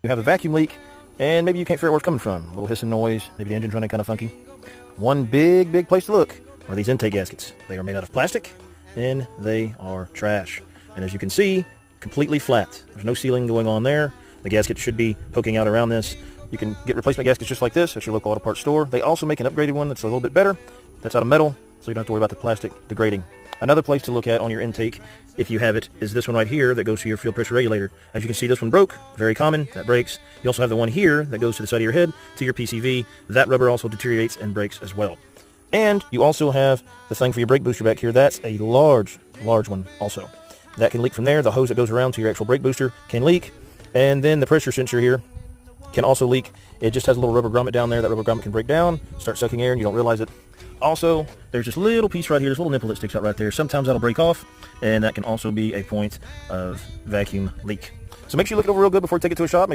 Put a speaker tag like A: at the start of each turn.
A: You have a vacuum leak, and maybe you can't figure out where it's coming from. A little hissing noise, maybe the engine's running kind of funky. One big place to look are these intake gaskets. They are made out of plastic, and they are trash. And as you can see, completely flat. There's no sealing going on there. The gasket should be poking out around this. You can get replacement gaskets just like this at your local auto parts store. They also make an upgraded one that's a little bit better. That's out of metal, so you don't have to worry about the plastic degrading. Another place to look at on your intake, if you have it, is this one right here that goes to your fuel pressure regulator. As you can see, this one broke. Very common. That breaks. You also have the one here that goes to the side of your head, to your PCV. That rubber also deteriorates and breaks as well. And you also have the thing for your brake booster back here. That's a large one also. That can leak from there. The hose that goes around to your actual brake booster can leak. And then the pressure sensor here can also leak. It just has a little rubber grommet down there. That rubber grommet can break down, start sucking air, and you don't realize it. Also, there's this little piece right here, this little nipple that sticks out right there. Sometimes that'll break off, and that can also be a point of vacuum leak. So make sure you look it over real good before you take it to a shop.